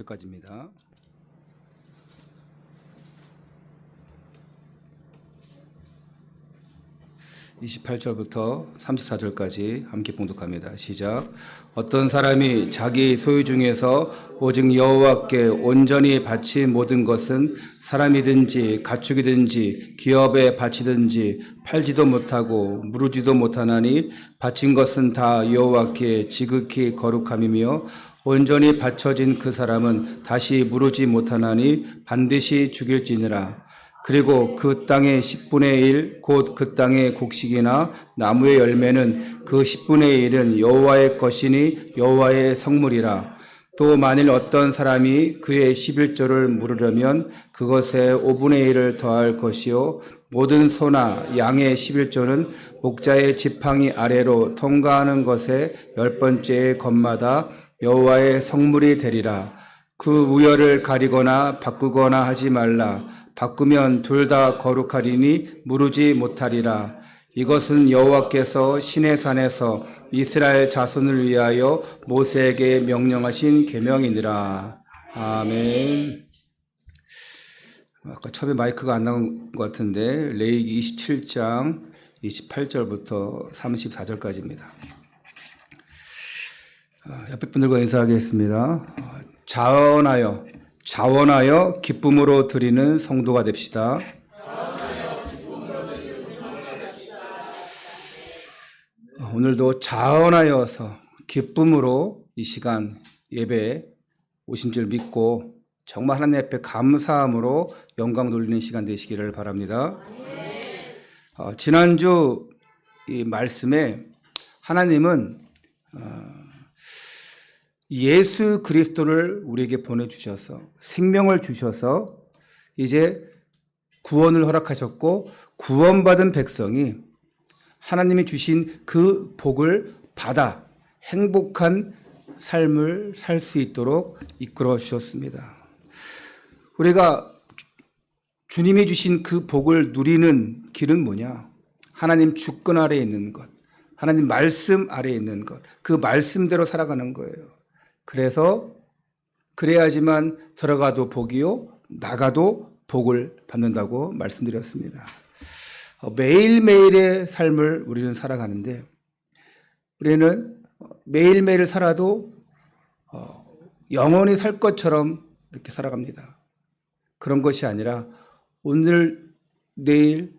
여기까지입니다. (28절부터) (34절까지) 함께 봉독합니다. 시작. 어떤 사람이 자기 소유 중에서 오직 여호와께 온전히 바친 모든 것은 사람이든지 가축이든지 기업에 바치든지 팔지도 못하고 무르지도 못하나니 바친 것은 다 여호와께 지극히 거룩함이며 온전히 바쳐진 그 사람은 다시 무르지 못하나니 반드시 죽일지니라. 그리고 그 땅의 10분의 1 곧 그 땅의 곡식이나 나무의 열매는 그 10분의 1은 여호와의 것이니 여호와의 성물이라. 또 만일 어떤 사람이 그의 11조를 물으려면 그것에 5분의 1을 더할 것이요 모든 소나 양의 11조는 목자의 지팡이 아래로 통과하는 것의 10번째 것마다 여호와의 성물이 되리라. 그 우열을 가리거나 바꾸거나 하지 말라. 바꾸면 둘 다 거룩하리니 무르지 못하리라. 이것은 여호와께서 시내산에서 이스라엘 자손을 위하여 모세에게 명령하신 계명이니라. 아멘. 아까 처음에 마이크가 안 나온 것 같은데 레위기 27장 28절부터 34절까지입니다. 옆에 분들과 인사하겠습니다. 자원하여 기쁨으로 드리는 성도가 됩시다. 오늘도 자원하여서 기쁨으로 이 시간 예배에 오신 줄 믿고 정말 하나님 앞에 감사함으로 영광 돌리는 시간 되시기를 바랍니다. 지난주 이 말씀에 하나님은 예수 그리스도를 우리에게 보내주셔서 생명을 주셔서 이제 구원을 허락하셨고 구원받은 백성이 하나님이 주신 그 복을 받아 행복한 삶을 살 수 있도록 이끌어 주셨습니다. 우리가 주님이 주신 그 복을 누리는 길은 뭐냐? 하나님 주권 아래에 있는 것, 하나님 말씀 아래에 있는 것, 그 말씀대로 살아가는 거예요. 그래서 그래야지만 들어가도 복이요 나가도 복을 받는다고 말씀드렸습니다. 매일매일의 삶을 우리는 살아가는데 우리는 매일매일 살아도 영원히 살 것처럼 이렇게 살아갑니다. 그런 것이 아니라 오늘 내일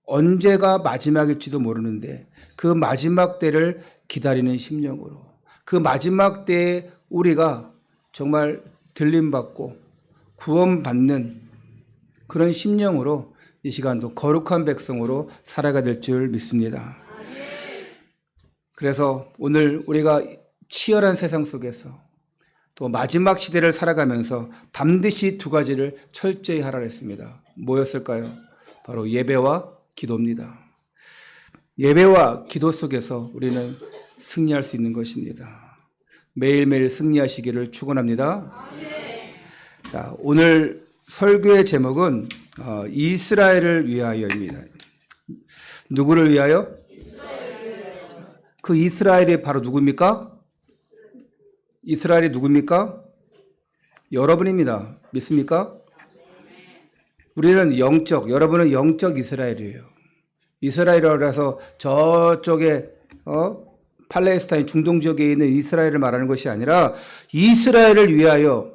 언제가 마지막일지도 모르는데 그 마지막 때를 기다리는 심령으로 그 마지막 때에 우리가 정말 들림받고 구원받는 그런 심령으로 이 시간도 거룩한 백성으로 살아가야 될 줄 믿습니다. 그래서 오늘 우리가 치열한 세상 속에서 또 마지막 시대를 살아가면서 반드시 두 가지를 철저히 하라 했습니다. 뭐였을까요? 바로 예배와 기도입니다. 예배와 기도 속에서 우리는 승리할 수 있는 것입니다. 매일매일 승리하시기를 축원합니다. 자, 오늘 설교의 제목은 이스라엘을 위하여입니다. 누구를 위하여? 그 이스라엘이 바로 누굽니까? 이스라엘이 누굽니까? 여러분입니다. 믿습니까? 우리는 여러분은 영적 이스라엘이에요. 이스라엘이라고 해서 저쪽에 팔레스타인 중동 지역에 있는 이스라엘을 말하는 것이 아니라 이스라엘을 위하여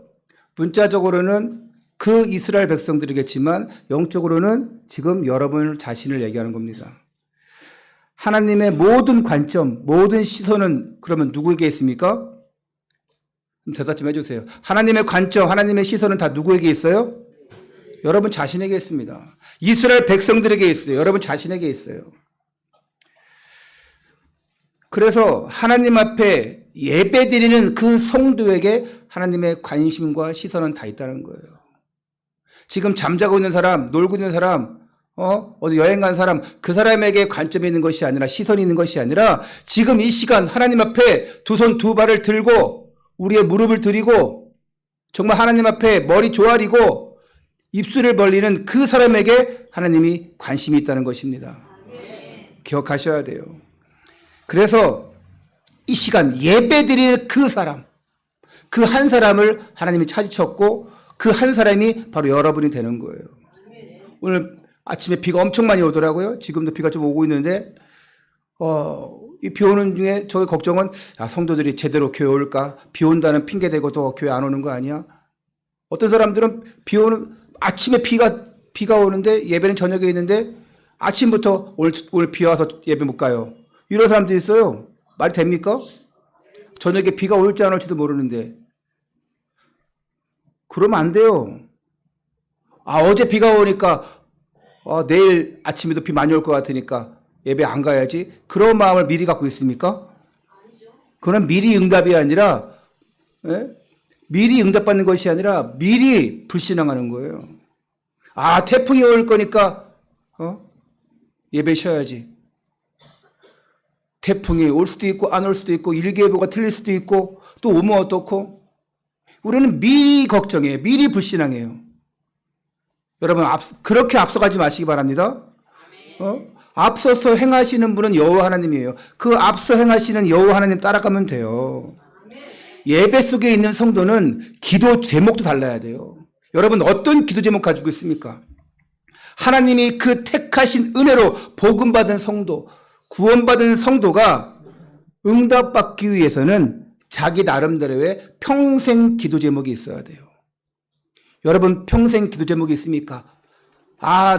문자적으로는 그 이스라엘 백성들이겠지만 영적으로는 지금 여러분 자신을 얘기하는 겁니다. 하나님의 모든 관점, 모든 시선은 그러면 누구에게 있습니까? 좀 대답 좀 해주세요. 하나님의 관점, 하나님의 시선은 다 누구에게 있어요? 여러분 자신에게 있습니다. 이스라엘 백성들에게 있어요. 여러분 자신에게 있어요. 그래서 하나님 앞에 예배드리는 그 성도에게 하나님의 관심과 시선은 다 있다는 거예요. 지금 잠자고 있는 사람, 놀고 있는 사람, 어디 여행 간 사람, 그 사람에게 관점이 있는 것이 아니라 시선이 있는 것이 아니라 지금 이 시간 하나님 앞에 두 손 두 발을 들고 우리의 무릎을 들이고 정말 하나님 앞에 머리 조아리고 입술을 벌리는 그 사람에게 하나님이 관심이 있다는 것입니다. 기억하셔야 돼요. 그래서 이 시간 예배드릴 그 사람, 그 한 사람을 하나님이 찾으셨고 그 한 사람이 바로 여러분이 되는 거예요. 오늘 아침에 비가 엄청 많이 오더라고요. 지금도 비가 좀 오고 있는데 이 비 오는 중에 저의 걱정은 성도들이 제대로 교회 올까? 비 온다는 핑계 대고 또 교회 안 오는 거 아니야? 어떤 사람들은 아침에 비가 오는데 예배는 저녁에 있는데 아침부터 오늘 비 와서 예배 못 가요. 이런 사람도 있어요. 말이 됩니까? 저녁에 비가 올지 안 올지도 모르는데. 그러면 안 돼요. 어제 비가 오니까 내일 아침에도 비 많이 올 것 같으니까 예배 안 가야지. 그런 마음을 미리 갖고 있습니까? 그건 미리 응답이 아니라 미리 응답받는 것이 아니라 미리 불신앙하는 거예요. 태풍이 올 거니까 예배 쉬어야지. 태풍이 올 수도 있고 안 올 수도 있고 일기예보가 틀릴 수도 있고 또 오면 어떻고. 우리는 미리 걱정해요. 미리 불신앙해요. 여러분 그렇게 앞서가지 마시기 바랍니다. 앞서서 행하시는 분은 여호와 하나님이에요. 그 앞서 행하시는 여호와 하나님 따라가면 돼요. 예배 속에 있는 성도는 기도 제목도 달라야 돼요. 여러분 어떤 기도 제목 가지고 있습니까? 하나님이 그 택하신 은혜로 복음받은 성도, 구원받은 성도가 응답받기 위해서는 자기 나름대로의 평생 기도 제목이 있어야 돼요. 여러분 평생 기도 제목이 있습니까?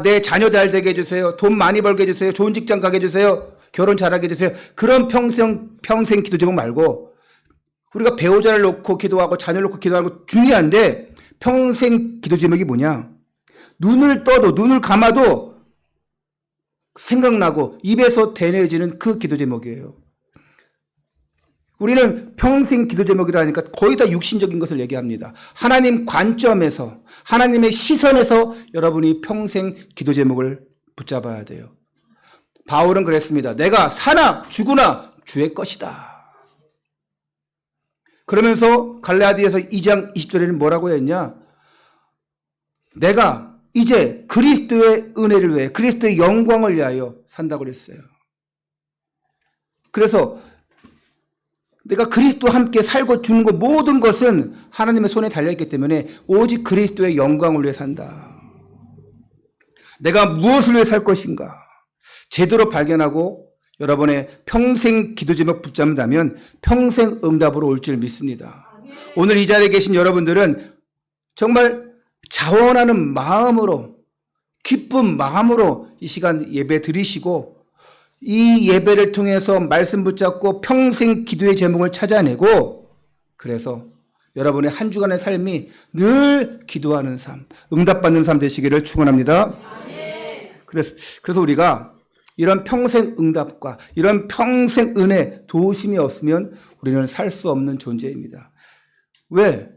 내 자녀 잘 되게 해주세요. 돈 많이 벌게 해주세요. 좋은 직장 가게 해주세요. 결혼 잘하게 해주세요. 그런 평생 기도 제목 말고 우리가 배우자를 놓고 기도하고 자녀를 놓고 기도하고 중요한데 평생 기도 제목이 뭐냐? 눈을 떠도 눈을 감아도 생각나고 입에서 대내어지는 그 기도 제목이에요. 우리는 평생 기도 제목이라니까 거의 다 육신적인 것을 얘기합니다. 하나님 관점에서 하나님의 시선에서 여러분이 평생 기도 제목을 붙잡아야 돼요. 바울은 그랬습니다. 내가 사나 죽으나 주의 것이다. 그러면서 갈라디아서 2장 20절에는 뭐라고 했냐? 내가 이제 그리스도의 은혜를 위해 그리스도의 영광을 위하여 산다고 그랬어요. 그래서 내가 그리스도와 함께 살고 죽는 것 모든 것은 하나님의 손에 달려있기 때문에 오직 그리스도의 영광을 위해 산다. 내가 무엇을 위해 살 것인가? 제대로 발견하고 여러분의 평생 기도 제목 붙잡는다면 평생 응답으로 올 줄 믿습니다. 오늘 이 자리에 계신 여러분들은 정말 자원하는 마음으로 기쁜 마음으로 이 시간 예배 드리시고 이 예배를 통해서 말씀 붙잡고 평생 기도의 제목을 찾아내고 그래서 여러분의 한 주간의 삶이 늘 기도하는 삶, 응답받는 삶 되시기를 축원합니다. 그래서 우리가 이런 평생 응답과 이런 평생 은혜, 도우심이 없으면 우리는 살 수 없는 존재입니다. 왜?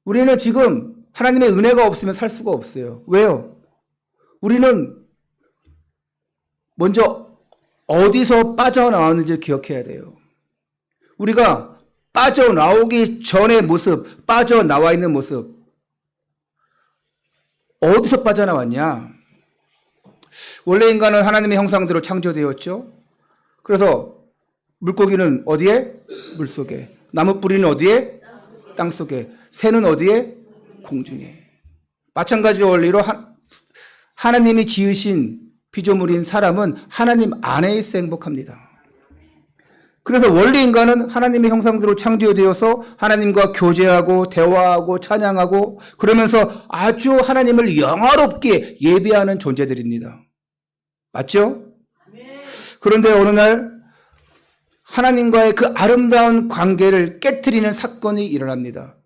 우리는 지금 하나님의 은혜가 없으면 살 수가 없어요. 왜요? 우리는 먼저 어디서 빠져나왔는지 기억해야 돼요. 우리가 빠져나오기 전의 모습, 빠져나와 있는 모습. 어디서 빠져나왔냐? 원래 인간은 하나님의 형상대로 창조되었죠. 그래서 물고기는 어디에? 물속에. 나무뿌리는 어디에? 땅속에. 새는 어디에? 공중에. 마찬가지 원리로 하나님이 지으신 피조물인 사람은 하나님 안에 있어 행복합니다. 그래서 원래 인간은 하나님의 형상대로 창조되어서 하나님과 교제하고 대화하고 찬양하고 그러면서 아주 하나님을 영화롭게 예배하는 존재들입니다. 맞죠? 그런데 어느 날 하나님과의 그 아름다운 관계를 깨트리는 사건이 일어납니다.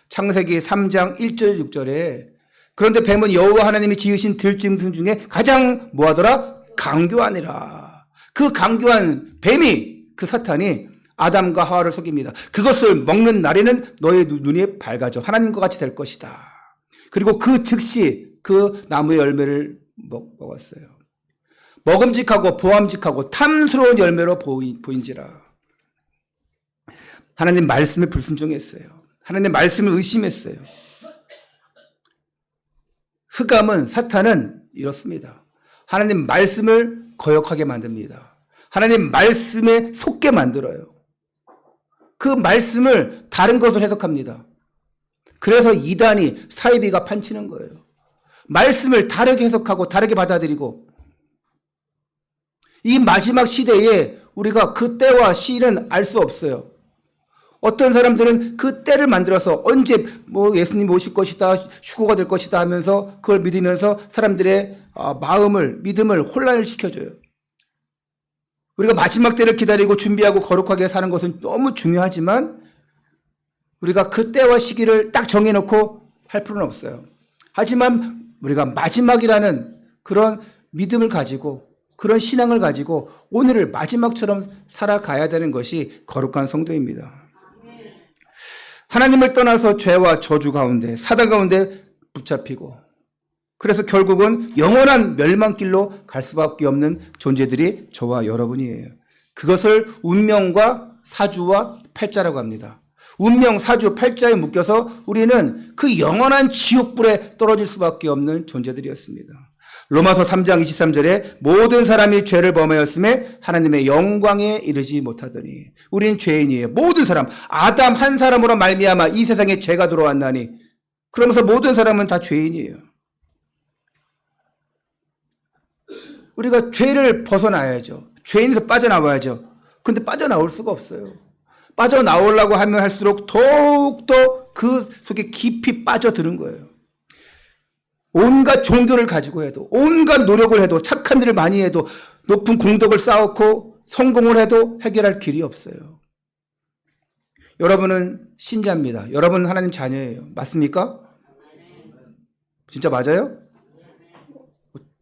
창세기 3장 1절 6절에 그런데 뱀은 여호와 하나님이 지으신 들짐승 중에 가장 뭐하더라? 강교하니라. 그 강교한 뱀이 그 사탄이 아담과 하와를 속입니다. 그것을 먹는 날에는 너의 눈이 밝아져 하나님과 같이 될 것이다. 그리고 그 즉시 그 나무의 열매를 먹었어요. 먹음직하고 보암직하고 탐스러운 열매로 보인지라. 하나님 말씀에 불순종했어요. 하나님 말씀을 의심했어요. 흑암은 사탄은 이렇습니다. 하나님 말씀을 거역하게 만듭니다. 하나님 말씀에 속게 만들어요. 그 말씀을 다른 것을 해석합니다. 그래서 이단이 사이비가 판치는 거예요. 말씀을 다르게 해석하고 다르게 받아들이고, 이 마지막 시대에 우리가 그 때와 시일은 알 수 없어요. 어떤 사람들은 그 때를 만들어서 언제 예수님 오실 것이다, 휴거가 될 것이다 하면서 그걸 믿으면서 사람들의 마음을, 믿음을 혼란을 시켜줘요. 우리가 마지막 때를 기다리고 준비하고 거룩하게 사는 것은 너무 중요하지만 우리가 그 때와 시기를 딱 정해놓고 할 필요는 없어요. 하지만 우리가 마지막이라는 그런 믿음을 가지고, 그런 신앙을 가지고 오늘을 마지막처럼 살아가야 되는 것이 거룩한 성도입니다. 하나님을 떠나서 죄와 저주 가운데, 사단 가운데 붙잡히고, 그래서 결국은 영원한 멸망길로 갈 수밖에 없는 존재들이 저와 여러분이에요. 그것을 운명과 사주와 팔자라고 합니다. 운명, 사주, 팔자에 묶여서 우리는 그 영원한 지옥불에 떨어질 수밖에 없는 존재들이었습니다. 로마서 3장 23절에 모든 사람이 죄를 범하였음에 하나님의 영광에 이르지 못하더니, 우리는 죄인이에요. 모든 사람, 아담 한 사람으로 말미암아 이 세상에 죄가 들어왔나니, 그러면서 모든 사람은 다 죄인이에요. 우리가 죄를 벗어나야죠. 죄인에서 빠져나와야죠. 그런데 빠져나올 수가 없어요. 빠져나오려고 하면 할수록 더욱더 그 속에 깊이 빠져드는 거예요. 온갖 종교를 가지고 해도, 온갖 노력을 해도, 착한 일을 많이 해도, 높은 공덕을 쌓고 성공을 해도 해결할 길이 없어요. 여러분은 신자입니다. 여러분은 하나님 자녀예요. 맞습니까? 진짜 맞아요?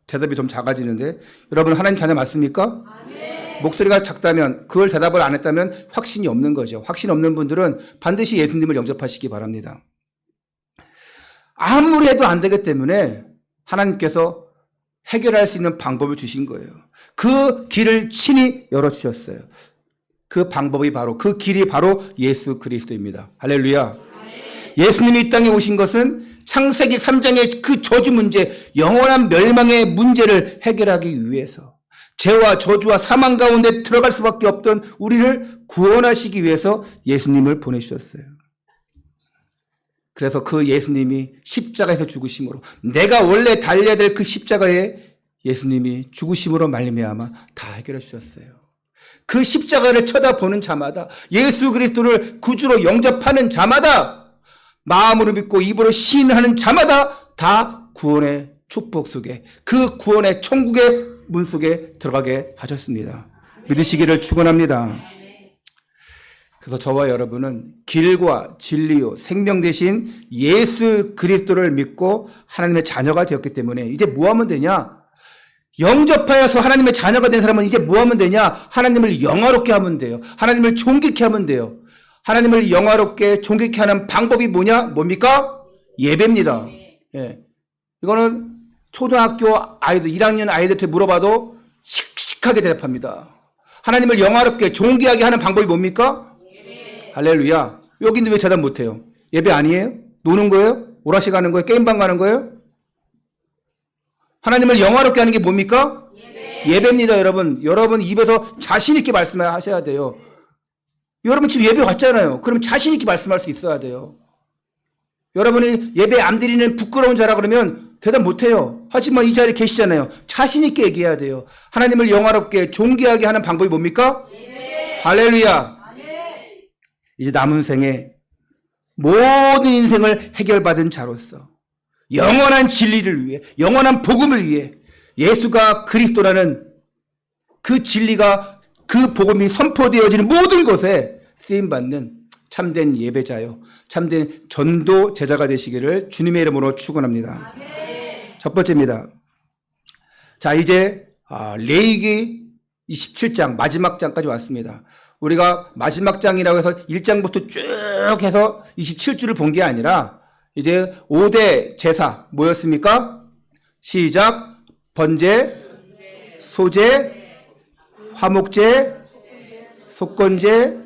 대답이 좀 작아지는데, 여러분 하나님 자녀 맞습니까? 목소리가 작다면, 그걸 대답을 안 했다면 확신이 없는 거죠. 확신 없는 분들은 반드시 예수님을 영접하시기 바랍니다. 아무리 해도 안 되기 때문에 하나님께서 해결할 수 있는 방법을 주신 거예요. 그 길을 친히 열어주셨어요. 그 방법이 바로, 그 길이 바로 예수 그리스도입니다. 할렐루야. 예수님이 이 땅에 오신 것은 창세기 3장의 그 저주 문제, 영원한 멸망의 문제를 해결하기 위해서, 죄와 저주와 사망 가운데 들어갈 수밖에 없던 우리를 구원하시기 위해서 예수님을 보내주셨어요. 그래서 그 예수님이 십자가에서 죽으심으로, 내가 원래 달려야 될 그 십자가에 예수님이 죽으심으로 말미암아 다 해결해 주셨어요. 그 십자가를 쳐다보는 자마다, 예수 그리스도를 구주로 영접하는 자마다, 마음으로 믿고 입으로 시인하는 자마다 다 구원의 축복 속에, 그 구원의 천국의 문 속에 들어가게 하셨습니다. 믿으시기를 축원합니다. 그래서 저와 여러분은 길과 진리요 생명 되신 예수 그리스도를 믿고 하나님의 자녀가 되었기 때문에 이제 뭐 하면 되냐? 영접하여서 하나님의 자녀가 된 사람은 이제 뭐 하면 되냐? 하나님을 영화롭게 하면 돼요. 하나님을 존귀케 하면 돼요. 하나님을 영화롭게 존귀케 하는 방법이 뭡니까? 예배입니다. 예. 이거는 초등학교 아이들, 1학년 아이들한테 물어봐도 씩씩하게 대답합니다. 하나님을 영화롭게 존귀하게 하는 방법이 뭡니까? 할렐루야. 여기 있는데 왜 대답 못해요? 예배 아니에요? 노는 거예요? 오락실 가는 거예요? 게임방 가는 거예요? 하나님을 영화롭게 하는 게 뭡니까? 예배입니다, 여러분. 여러분 입에서 자신 있게 말씀하셔야 돼요. 여러분 지금 예배 왔잖아요. 그럼 자신 있게 말씀할 수 있어야 돼요. 여러분이 예배 안 드리는 부끄러운 자라 그러면 대답 못해요. 하지만 이 자리에 계시잖아요. 자신 있게 얘기해야 돼요. 하나님을 영화롭게 존귀하게 하는 방법이 뭡니까? 할렐루야. 이제 남은 생에 모든 인생을 해결받은 자로서 영원한 진리를 위해, 영원한 복음을 위해 예수가 그리스도라는 그 진리가, 그 복음이 선포되어지는 모든 것에 쓰임받는 참된 예배자요, 참된 전도 제자가 되시기를 주님의 이름으로 축원합니다. 첫 번째입니다. 자, 이제 레위기 27장 마지막 장까지 왔습니다. 우리가 마지막 장이라고 해서 1장부터 쭉 해서 27주를 본 게 아니라 이제 5대 제사 뭐였습니까? 시작. 번제, 소제, 화목제, 속건제,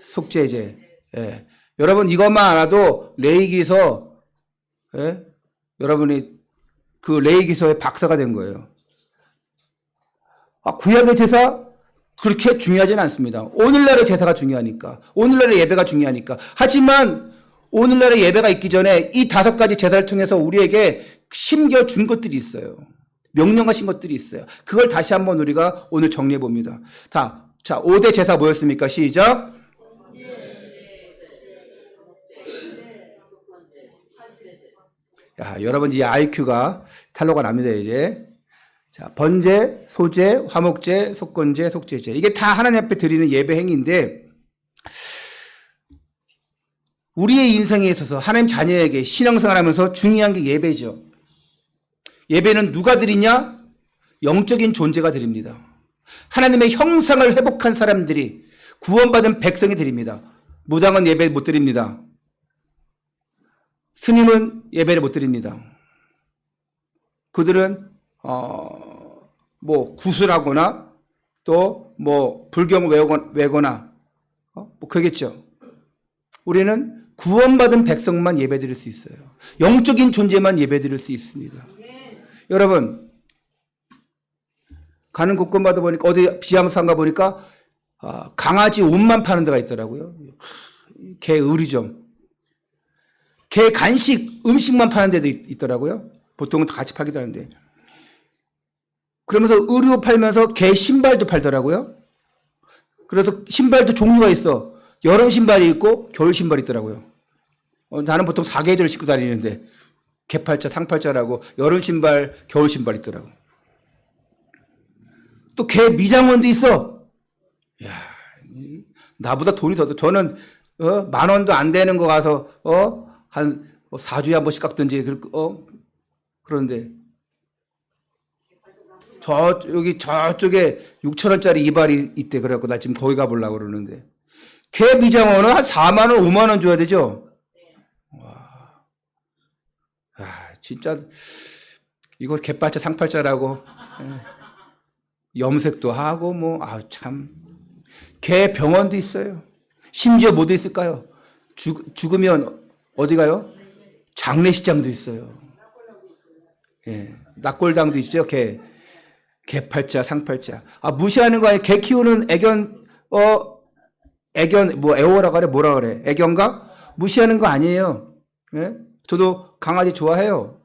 속죄제. 예. 여러분 이것만 알아도 레위기서, 예? 여러분이 그 레위기서의 박사가 된 거예요. 구약의 제사, 그렇게 중요하지는 않습니다. 오늘날의 제사가 중요하니까. 오늘날의 예배가 중요하니까. 하지만 오늘날의 예배가 있기 전에 이 5가지 제사를 통해서 우리에게 심겨준 것들이 있어요. 명령하신 것들이 있어요. 그걸 다시 한번 우리가 오늘 정리해 봅니다. 자, 5대 제사 뭐였습니까? 시작. 야, 여러분 이 IQ가 탄로가 납니다, 이제. 자, 번제, 소제, 화목제, 속건제, 속죄제. 이게 다 하나님 앞에 드리는 예배 행위인데, 우리의 인생에 있어서 하나님 자녀에게 신앙생활 하면서 중요한 게 예배죠. 예배는 누가 드리냐? 영적인 존재가 드립니다. 하나님의 형상을 회복한 사람들이 구원받은 백성이 드립니다. 무당은 예배 못 드립니다. 스님은 예배를 못 드립니다. 그들은 뭐 구슬하거나 또 뭐 불경 외거나 뭐 그러겠죠. 우리는 구원받은 백성만 예배드릴 수 있어요. 영적인 존재만 예배드릴 수 있습니다. 여러분 가는 곳곳마다 보니까 어디 비양상가 보니까 강아지 옷만 파는 데가 있더라고요. 개 의류점, 개 간식 음식만 파는 데도 있더라고요. 보통은 같이 팔기도 하는데. 그러면서 의류 팔면서 개 신발도 팔더라고요. 그래서 신발도 종류가 있어. 여름 신발이 있고 겨울 신발이 있더라고요. 나는 보통 사계절을 신고 다니는데 개팔자, 상팔자라고 여름 신발, 겨울 신발 있더라고. 또 개 미장원도 있어. 야, 나보다 돈이 더. 저는 10,000원도 안 되는 거 가서 한 4주에 한 번씩 깎든지 그런데 여기 저쪽에 6,000원짜리 이발이 있대. 그래갖고 나 지금 거기 가보려고 그러는데 개 미장원은 한 4만 원, 5만 원 줘야 되죠? 와, 진짜 이거 개팔자, 상팔자라고 염색도 하고 뭐 참. 개 병원도 있어요. 심지어 뭐도 있을까요? 죽으면 어디 가요? 장례식장도 있어요. 예, 낙골당도 있죠. 개팔자, 상팔자. 무시하는 거 아니에요? 개 키우는 애견 뭐 애호라고 그래? 뭐라 그래? 애견가? 무시하는 거 아니에요. 예? 저도 강아지 좋아해요.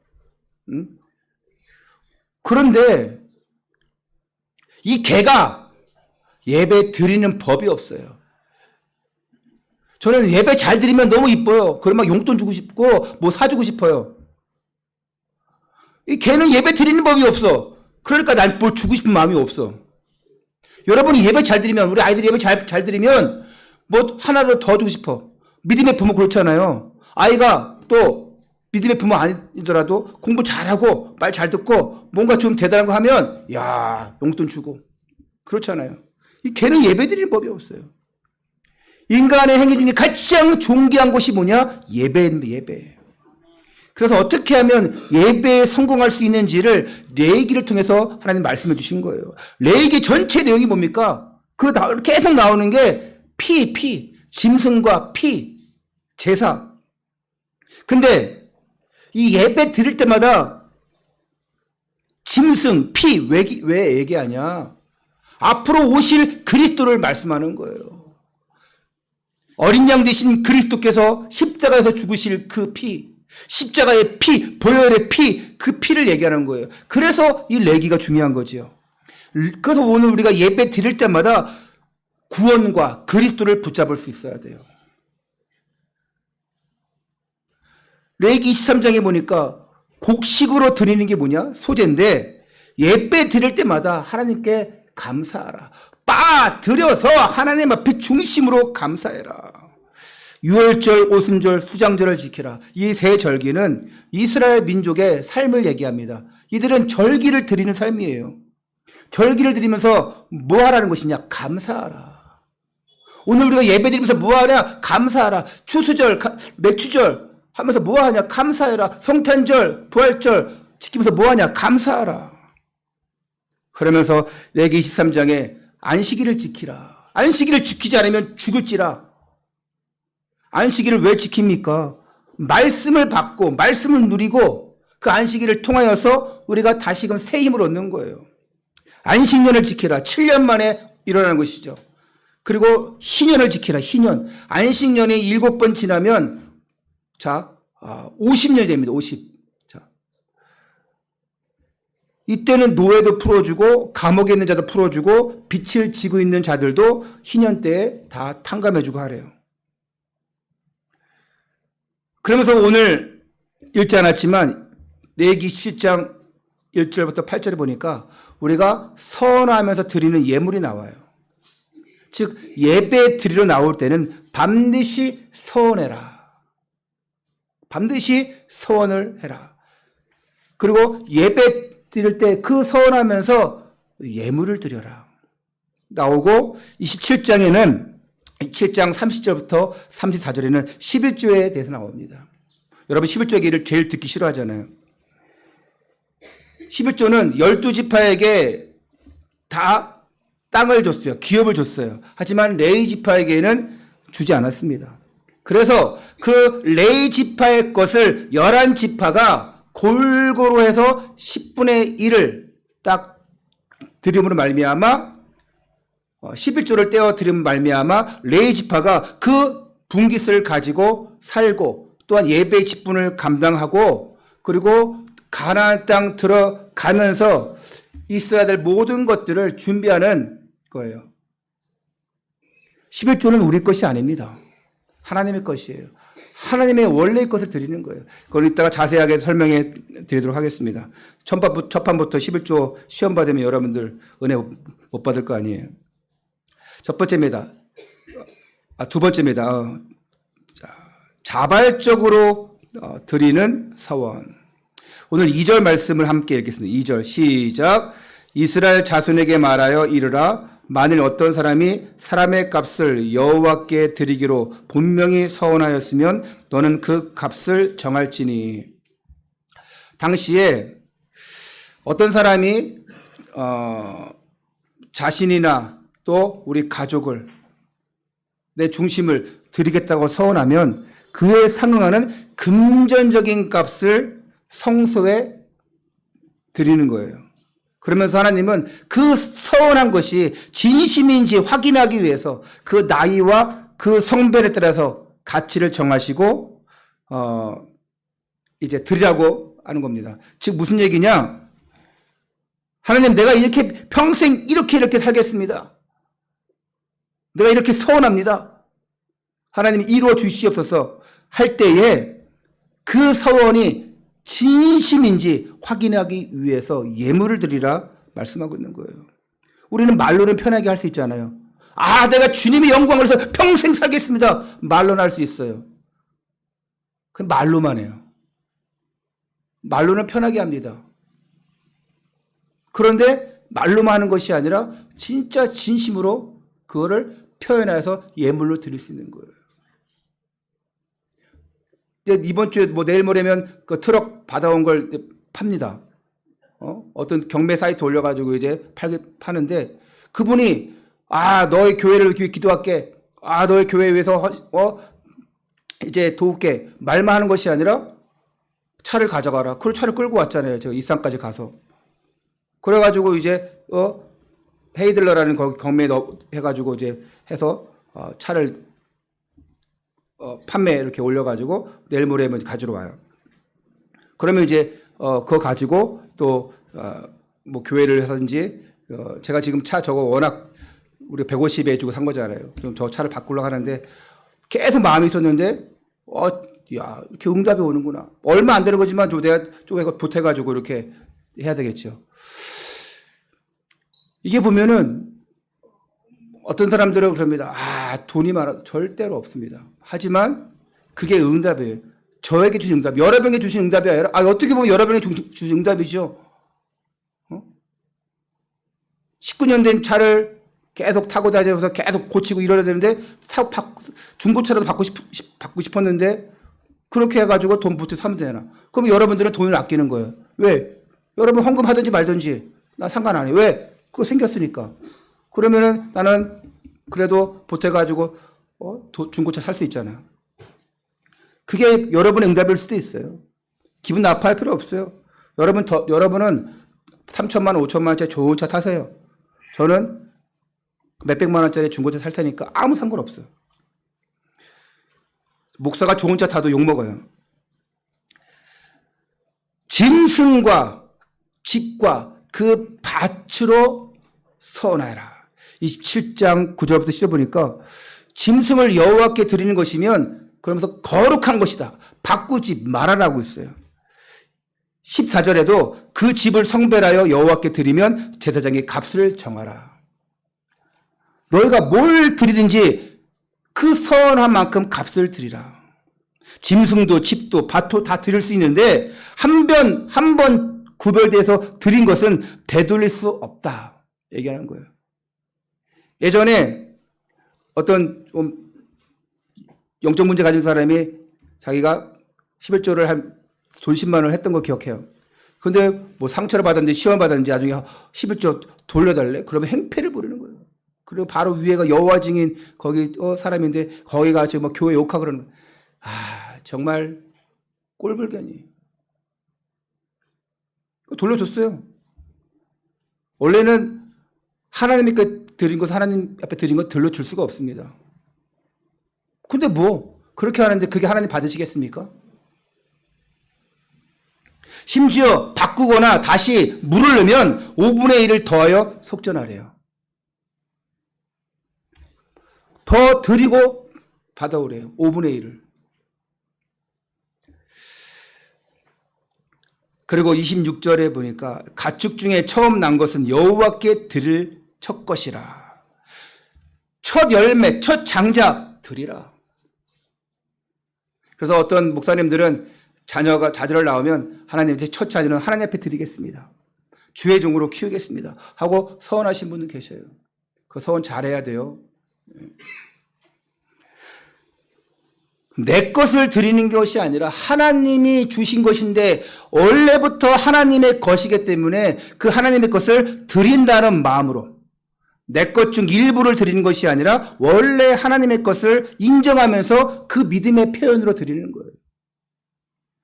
응? 그런데 이 개가 예배 드리는 법이 없어요. 저는 예배 잘 드리면 너무 이뻐요. 그럼 막 용돈 주고 싶고 뭐 사주고 싶어요. 이 개는 예배 드리는 법이 없어. 그러니까 난 뭘 주고 싶은 마음이 없어. 여러분이 예배 잘 드리면, 우리 아이들이 예배 잘 드리면 뭐 하나를 더 주고 싶어. 믿음의 부모 그렇잖아요. 아이가 또 믿음의 부모 아니더라도 공부 잘하고 말 잘 듣고 뭔가 좀 대단한 거 하면 야, 용돈 주고 그렇잖아요. 이 개는 예배 드리는 법이 없어요. 인간의 행위 중에 가장 존귀한 것이 뭐냐? 예배예요. 그래서 어떻게 하면 예배에 성공할 수 있는지를 레위기를 통해서 하나님 말씀해 주신 거예요. 레위기 전체 내용이 뭡니까? 계속 나오는 게 피, 짐승과 피, 제사. 근데 이 예배 드릴 때마다 짐승, 피, 왜 얘기하냐? 앞으로 오실 그리스도를 말씀하는 거예요. 어린 양 되신 그리스도께서 십자가에서 죽으실 그 피, 십자가의 피, 보혈의 피, 그 피를 얘기하는 거예요. 그래서 이 레위기가 중요한 거지요. 그래서 오늘 우리가 예배 드릴 때마다 구원과 그리스도를 붙잡을 수 있어야 돼요. 레위기 23장에 보니까 곡식으로 드리는 게 뭐냐? 소제인데 예배 드릴 때마다 하나님께 감사하라. 드려서 하나님 앞에 중심으로 감사해라. 유월절, 오순절, 수장절을 지키라. 이 세 절기는 이스라엘 민족의 삶을 얘기합니다. 이들은 절기를 드리는 삶이에요. 절기를 드리면서 뭐 하라는 것이냐? 감사하라. 오늘 우리가 예배 드리면서 뭐 하냐? 감사하라. 추수절, 맥추절 하면서 뭐 하냐? 감사해라. 성탄절, 부활절 지키면서 뭐 하냐? 감사하라. 그러면서 레위기 23장에 안식일을 지키라. 안식일을 지키지 않으면 죽을지라. 안식일을 왜 지킵니까? 말씀을 받고 말씀을 누리고 그 안식일을 통하여서 우리가 다시금 새 힘을 얻는 거예요. 안식년을 지키라. 7년 만에 일어나는 것이죠. 그리고 희년을 지키라. 희년. 안식년이 7번 지나면 50년이 됩니다. 50. 자. 이때는 노예도 풀어주고 감옥에 있는 자도 풀어주고 빛을 지고 있는 자들도 희년 때에 다 탕감해주고 하래요. 그러면서 오늘 읽지 않았지만 레위기 17장 1절부터 8절에 보니까 우리가 서원하면서 드리는 예물이 나와요. 즉 예배 드리러 나올 때는 반드시 서원해라. 반드시 서원을 해라. 그리고 예배 드릴 때 그 서원하면서 예물을 드려라. 나오고 27장에는 7장 30절부터 34절에는 11조에 대해서 나옵니다. 여러분 11조 얘기를 제일 듣기 싫어하잖아요. 11조는 12지파에게 다 땅을 줬어요. 기업을 줬어요. 하지만 레위 지파에게는 주지 않았습니다. 그래서 그 레위 지파의 것을 11지파가 골고루 해서 10분의 1을 딱 드림으로 말미암아 11조를 떼어 드림 말미암아 레위 지파가 그 분깃을 가지고 살고 또한 예배의 직분을 감당하고 그리고 가나안 땅 들어가면서 있어야 될 모든 것들을 준비하는 거예요. 11조는 우리 것이 아닙니다. 하나님의 것이에요. 하나님의 원래의 것을 드리는 거예요. 그걸 이따가 자세하게 설명해 드리도록 하겠습니다. 첫판부터 11조 시험 받으면 여러분들 은혜 못 받을 거 아니에요. 첫 번째입니다. 두 번째입니다. 자발적으로 드리는 서원. 오늘 2절 말씀을 함께 읽겠습니다. 2절 시작. 이스라엘 자손에게 말하여 이르라. 만일 어떤 사람이 사람의 값을 여호와께 드리기로 분명히 서원하였으면 너는 그 값을 정할지니. 당시에 어떤 사람이 자신이나 또 우리 가족을 내 중심을 드리겠다고 서원하면 그에 상응하는 금전적인 값을 성소에 드리는 거예요. 그러면서 하나님은 그 서원한 것이 진심인지 확인하기 위해서 그 나이와 그 성별에 따라서 가치를 정하시고 이제 드리라고 하는 겁니다. 즉 무슨 얘기냐? 하나님, 내가 이렇게 평생 이렇게 살겠습니다. 내가 이렇게 서원합니다. 하나님 이루어 주시옵소서 할 때에 그 서원이 진심인지 확인하기 위해서 예물을 드리라 말씀하고 있는 거예요. 우리는 말로는 편하게 할 수 있잖아요. 내가 주님의 영광을 위해서 평생 살겠습니다. 말로는 할 수 있어요. 그 말로만 해요. 말로는 편하게 합니다. 그런데 말로만 하는 것이 아니라 진짜 진심으로 그거를 표현해서 예물로 드릴 수 있는 거예요. 이번 주에 내일 모레면 그 트럭 받아온 걸 팝니다. 어떤 경매 사이트 올려가지고 이제 파는데 그분이 너의 교회를 위해 기도할게. 너의 교회 위해서 이제 도울게. 말만 하는 것이 아니라 차를 가져가라. 그 차를 끌고 왔잖아요. 저 이산까지 가서. 그래가지고 이제 헤이들러라는 거기 경매 해가지고 이제 해서 차를 판매 이렇게 올려가지고 내일 모레면 가지러 와요. 그러면 이제 그거 가지고 또 뭐 교회를 하든지 제가 지금 차 저거 워낙 우리 150에 주고 산 거잖아요. 좀 저 차를 바꾸려고 하는데 계속 마음이 있었는데 야 이렇게 응답이 오는구나. 얼마 안 되는 거지만 좀 내가 보태가지고 이렇게 해야 되겠죠. 이게 보면은 어떤 사람들은 그럽니다. 돈이 많아. 절대로 없습니다. 하지만 그게 응답이에요. 저에게 주신 응답, 여러분에게 주신 응답이 아니라 어떻게 보면 여러분에게 주신 응답이죠. 19년 된 차를 계속 타고 다니면서 계속 고치고 이러야 되는데 중고차라도 받고 싶었는데 그렇게 해가지고 돈 보태 사면 되나? 그럼 여러분들은 돈을 아끼는 거예요. 왜? 여러분 헌금 하든지 말든지 나 상관 안 해. 왜? 그거 생겼으니까. 그러면은 나는 그래도 보태가지고 중고차 살 수 있잖아. 그게 여러분의 응답일 수도 있어요. 기분 나빠할 필요 없어요. 여러분은 3천만 원, 5천만 원짜리 좋은 차 타세요. 저는 몇백만 원짜리 중고차 살 테니까 아무 상관없어요. 목사가 좋은 차 타도 욕먹어요. 짐승과 집과 그 밭으로 서원하여라. 27장 9절부터 10절 보니까 짐승을 여호와께 드리는 것이면 그러면서 거룩한 것이다. 바꾸지 말아라고 있어요. 14절에도 그 집을 성별하여 여호와께 드리면 제사장의 값을 정하라. 너희가 뭘 드리든지 그 서원한 만큼 값을 드리라. 짐승도 집도 밭도 다 드릴 수 있는데 한 번 구별돼서 드린 것은 되돌릴 수 없다. 얘기하는 거예요. 예전에 어떤 좀 영적 문제 가진 사람이 자기가 11조를 한 돈 10만 원을 했던 거 기억해요. 근데 뭐 상처를 받았는지 시험 받았는지 나중에 11조 돌려달래? 그러면 행패를 부리는 거예요. 그리고 바로 위에가 여호와 증인 거기 사람인데 거기 가서 뭐 교회 욕하고 그러는 거예요. 아, 정말 꼴불견이. 돌려줬어요. 원래는 하나님께 드린 것, 하나님 앞에 드린 것 돌려줄 수가 없습니다. 근데 뭐 그렇게 하는데 그게 하나님 받으시겠습니까? 심지어 바꾸거나 다시 물을 넣으면 5분의 1을 더하여 속전하래요. 더 드리고 받아오래요. 5분의 1을. 그리고 26절에 보니까 가축 중에 처음 난 것은 여호와께 드릴 첫 것이라. 첫 열매, 첫 장작 드리라. 그래서 어떤 목사님들은 자녀가 자녀를 낳으면 하나님한테 첫 자녀는 하나님 앞에 드리겠습니다. 주의 종으로 키우겠습니다. 하고 서원하신 분은 계셔요. 그 서원 잘해야 돼요. 내 것을 드리는 것이 아니라 하나님이 주신 것인데 원래부터 하나님의 것이기 때문에 그 하나님의 것을 드린다는 마음으로 내 것 중 일부를 드리는 것이 아니라 원래 하나님의 것을 인정하면서 그 믿음의 표현으로 드리는 거예요.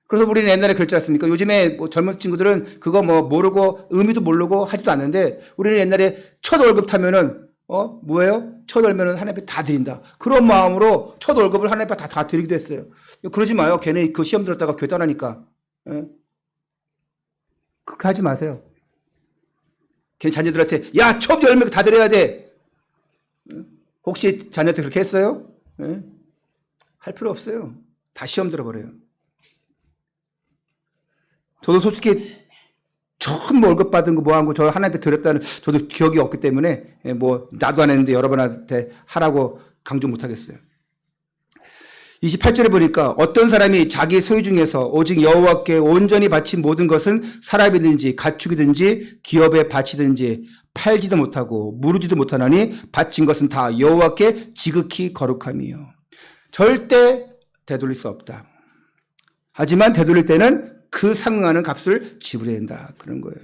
그래서 우리는 옛날에 그랬지 않습니까? 요즘에 뭐 젊은 친구들은 그거 뭐 모르고 의미도 모르고 하지도 않는데 우리는 옛날에 첫 월급 타면은 뭐예요? 첫 월면은 하나님 앞에 다 드린다. 그런 마음으로 첫 월급을 하나님 앞에 다 드리기도 했어요. 그러지 마요. 걔네 그 시험 들었다가 교회 떠나니까. 그렇게 하지 마세요. 걔네 자녀들한테 야, 첫 열매 다 드려야 돼. 혹시 자녀한테 그렇게 했어요? 할 필요 없어요. 다 시험 들어버려요. 저도 솔직히 처음 월급 받은 거 뭐 한 거 저 하나님께 드렸다는 저도 기억이 없기 때문에 뭐 나도 안 했는데 여러분한테 하라고 강조 못 하겠어요. 28절에 보니까 어떤 사람이 자기 소유 중에서 오직 여호와께 온전히 바친 모든 것은 사람이든지 가축이든지 기업에 바치든지 팔지도 못하고 무르지도 못하나니 바친 것은 다 여호와께 지극히 거룩함이요. 절대 되돌릴 수 없다. 하지만 되돌릴 때는 그 상응하는 값을 지불해야 된다. 그런 거예요.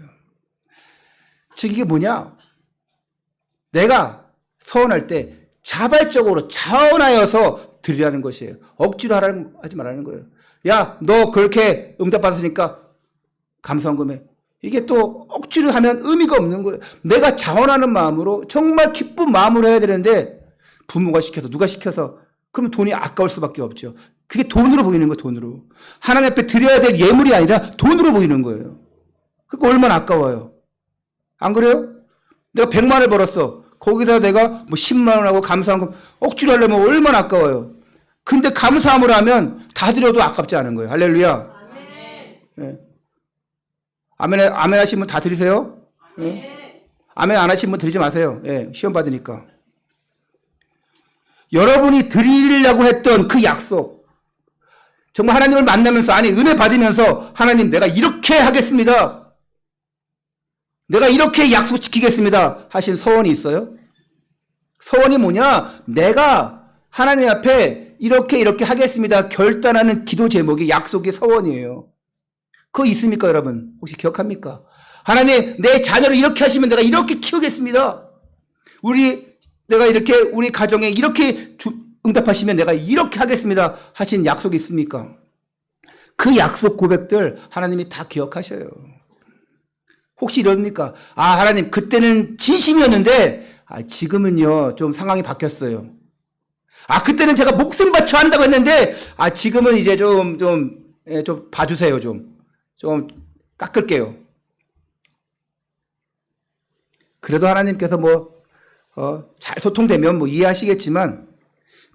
즉 이게 뭐냐? 내가 서원할 때 자발적으로 자원하여서 드리라는 것이에요. 억지로 하지 말라는 거예요. 야, 너 그렇게 응답받았으니까 감사원금에. 이게 또 억지로 하면 의미가 없는 거예요. 내가 자원하는 마음으로 정말 기쁜 마음으로 해야 되는데 부모가 시켜서 누가 시켜서 그럼 돈이 아까울 수밖에 없죠. 그게 돈으로 보이는 거예요. 돈으로. 하나님 앞에 드려야 될 예물이 아니라 돈으로 보이는 거예요. 그러니까 얼마나 아까워요. 안 그래요? 내가 100만 원을 벌었어. 거기서 내가 뭐 10만 원하고 감사한금 억지로 하려면 얼마나 아까워요. 근데 감사함을 하면 다 드려도 아깝지 않은 거예요. 할렐루야. 네. 아멘 하신 분 다 드리세요. 네. 아멘 안 하신 분 드리지 마세요. 네. 시험 받으니까. 여러분이 드리려고 했던 그 약속, 정말 하나님을 만나면서, 아니 은혜 받으면서 하나님 내가 이렇게 하겠습니다. 내가 이렇게 약속 지키겠습니다. 하신 서원이 있어요? 서원이 뭐냐? 내가 하나님 앞에 이렇게 하겠습니다. 결단하는 기도 제목이 약속의 서원이에요. 그거 있습니까, 여러분? 혹시 기억합니까? 하나님, 내 자녀를 이렇게 하시면 내가 이렇게 키우겠습니다. 내가 이렇게 우리 가정에 이렇게 응답하시면 내가 이렇게 하겠습니다. 하신 약속이 있습니까? 그 약속 고백들 하나님이 다 기억하셔요. 혹시 이럽니까? 아, 하나님, 그때는 진심이었는데, 지금은요, 좀 상황이 바뀌었어요. 그때는 제가 목숨 바쳐 한다고 했는데, 지금은 이제 좀 봐주세요, 좀 깎을게요. 그래도 하나님께서 잘 소통되면 이해하시겠지만,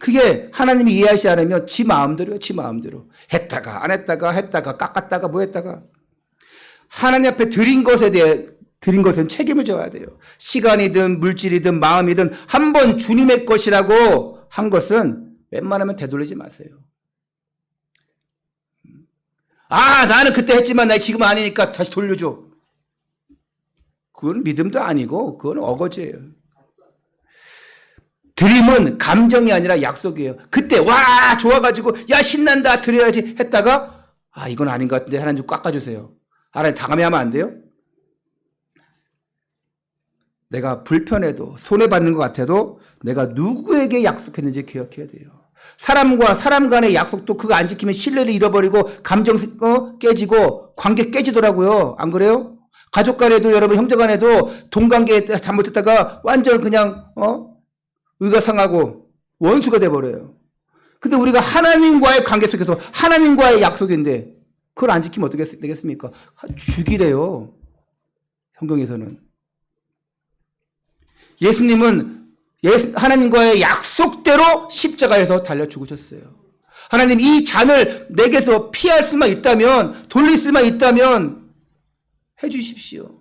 그게 하나님이 이해하시지 않으면 지 마음대로요, 지 마음대로. 했다가, 안 했다가, 깎았다가, 했다가. 하나님 앞에 드린 것은 책임을 져야 돼요. 시간이든, 물질이든, 마음이든, 한 번 주님의 것이라고 한 것은 웬만하면 되돌리지 마세요. 나는 그때 했지만 나 지금 아니니까 다시 돌려줘. 그건 믿음도 아니고, 그건 어거지예요. 드림은 감정이 아니라 약속이에요. 그때 좋아가지고 신난다 드려야지 했다가 이건 아닌 것 같은데 하나님 좀 깎아주세요. 하나님 다음에 하면 안 돼요? 내가 불편해도 손해받는 것 같아도 내가 누구에게 약속했는지 기억해야 돼요. 사람과 사람 간의 약속도 그거 안 지키면 신뢰를 잃어버리고 감정 깨지고 관계 깨지더라고요. 안 그래요? 가족 간에도 여러분 형제 간에도 동관계 잘못했다가 완전 그냥 의가 상하고 원수가 돼버려요. 근데 우리가 하나님과의 관계 속에서 하나님과의 약속인데 그걸 안 지키면 어떻게 되겠습니까? 죽이래요. 성경에서는. 예수님은 하나님과의 약속대로 십자가에서 달려 죽으셨어요. 하나님 이 잔을 내게서 피할 수만 있다면 돌릴 수만 있다면 해주십시오.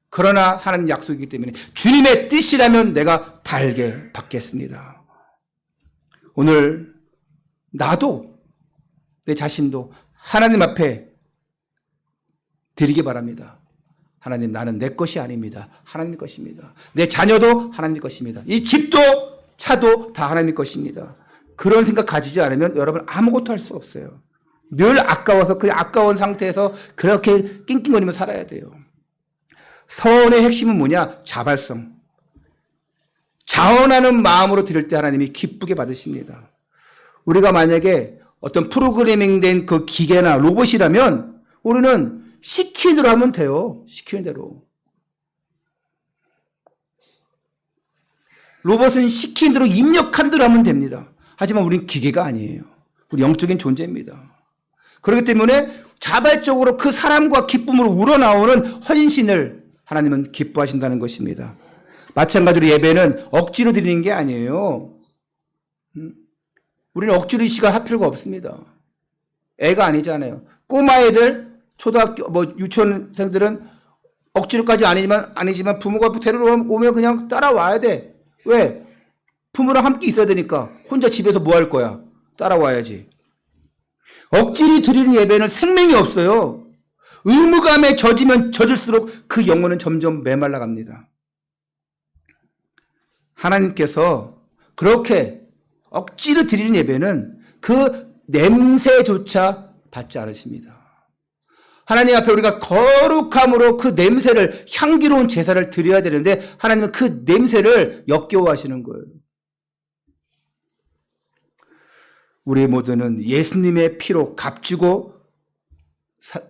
그러나 하나님 약속이기 때문에 주님의 뜻이라면 내가 달게 받겠습니다. 오늘 나도 내 자신도 하나님 앞에 드리기 바랍니다. 하나님 나는 내 것이 아닙니다. 하나님 것입니다. 내 자녀도 하나님 것입니다. 이 집도 차도 다 하나님 것입니다. 그런 생각 가지지 않으면 여러분 아무것도 할 수 없어요. 늘 아까워서 그 아까운 상태에서 그렇게 낑낑거리며 살아야 돼요. 서원의 핵심은 뭐냐? 자발성. 자원하는 마음으로 드릴 때 하나님이 기쁘게 받으십니다. 우리가 만약에 어떤 프로그래밍된 그 기계나 로봇이라면 우리는 시키는 대로 하면 돼요. 시키는 대로. 로봇은 시키는 대로 입력한 대로 하면 됩니다. 하지만 우리는 기계가 아니에요. 우리 영적인 존재입니다. 그렇기 때문에 자발적으로 그 사람과 기쁨으로 우러나오는 헌신을 하나님은 기뻐하신다는 것입니다. 마찬가지로 예배는 억지로 드리는 게 아니에요. 우리는 억지로 이 시간 할 필요가 없습니다. 애가 아니잖아요. 꼬마 애들, 초등학교, 유치원생들은 억지로까지 아니지만 부모가 데리러 오면 그냥 따라와야 돼. 왜? 부모랑 함께 있어야 되니까. 혼자 집에서 뭐 할 거야? 따라와야지. 억지로 드리는 예배는 생명이 없어요. 의무감에 젖으면 젖을수록 그 영혼은 점점 메말라 갑니다. 하나님께서 그렇게 억지로 드리는 예배는 그 냄새조차 받지 않으십니다. 하나님 앞에 우리가 거룩함으로 그 냄새를, 향기로운 제사를 드려야 되는데 하나님은 그 냄새를 역겨워하시는 거예요. 우리 모두는 예수님의 피로 값주고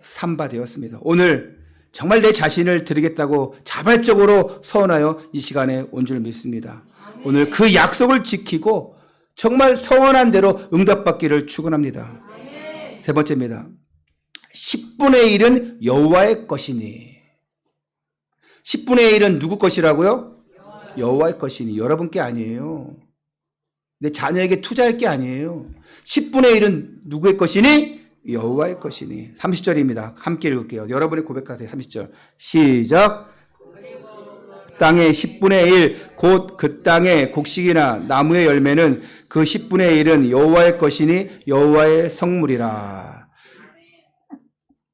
삼바되었습니다. 오늘 정말 내 자신을 드리겠다고 자발적으로 서원하여 이 시간에 온 줄 믿습니다. 오늘 그 약속을 지키고 정말 서원한 대로 응답받기를 축원합니다. 세 번째입니다. 10분의 1은 여호와의 것이니. 10분의 1은 누구 것이라고요? 여호와의 것이니. 여러분 게 아니에요. 내 자녀에게 투자할 게 아니에요. 10분의 1은 누구의 것이니? 여호와의 것이니. 30절입니다. 함께 읽을게요. 여러분이 고백하세요. 30절. 시작. 땅의 10분의 1, 곧 그 땅의 곡식이나 나무의 열매는 그 10분의 1은 여호와의 것이니 여호와의 성물이라.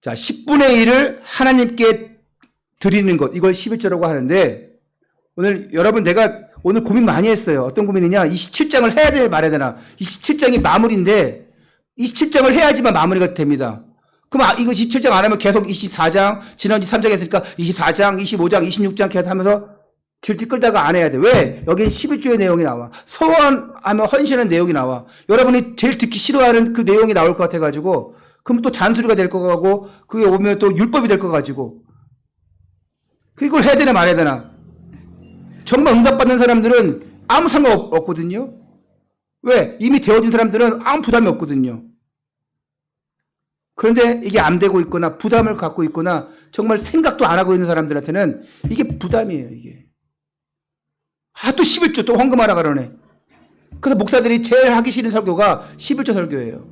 자, 10분의 1을 하나님께 드리는 것, 이걸 11조라고 하는데, 오늘 여러분 내가 오늘 고민 많이 했어요. 어떤 고민이냐? 27장을 해야 돼 말해야 되나? 27장이 마무리인데 27장을 해야지만 마무리가 됩니다. 그럼 이거 27장 안 하면 계속 24장, 지난 23장 했으니까 24장, 25장, 26장 계속 하면서 질질 끌다가 안 해야 돼. 왜? 여긴 11조의 내용이 나와. 서원하면 헌신하는 내용이 나와. 여러분이 제일 듣기 싫어하는 그 내용이 나올 것 같아가지고 그럼 또 잔소리가 될 것 같고 그게 오면 또 율법이 될 것 가지고 이걸 해야 되나 말해야 되나? 정말 응답받는 사람들은 아무 상관없거든요. 왜? 이미 되어진 사람들은 아무 부담이 없거든요. 그런데 이게 안 되고 있거나 부담을 갖고 있거나 정말 생각도 안 하고 있는 사람들한테는 이게 부담이에요, 이게. 또 11조 또 헌금하라 그러네. 그래서 목사들이 제일 하기 싫은 설교가 11조 설교예요.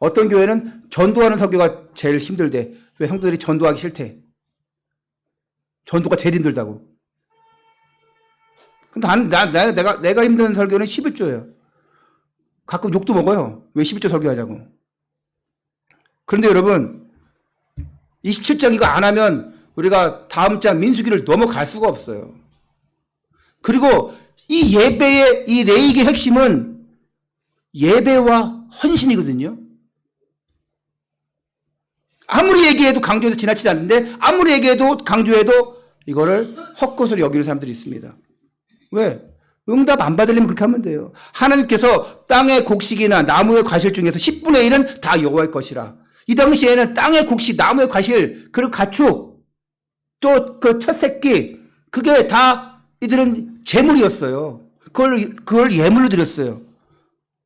어떤 교회는 전도하는 설교가 제일 힘들대. 왜? 형들이 전도하기 싫대. 전도가 제일 힘들다고. 근데 내가 힘든 설교는 11조예요. 가끔 욕도 먹어요. 왜 11조 설교하자고. 그런데 여러분, 27장 이거 안 하면 우리가 다음 장 민수기를 넘어갈 수가 없어요. 그리고 이 예배의, 이 레이기의 핵심은 예배와 헌신이거든요. 아무리 얘기해도 강조해도 지나치지 않는데, 아무리 얘기해도 강조해도 이거를 헛것으로 여기는 사람들이 있습니다. 왜? 응답 안 받으려면 그렇게 하면 돼요. 하나님께서 땅의 곡식이나 나무의 과실 중에서 10분의 1은 다 여호와의 것이라. 이 당시에는 땅의 곡식, 나무의 과실, 그리고 가축, 또 그 첫 새끼, 그게 다 이들은 재물이었어요. 그걸 예물로 드렸어요.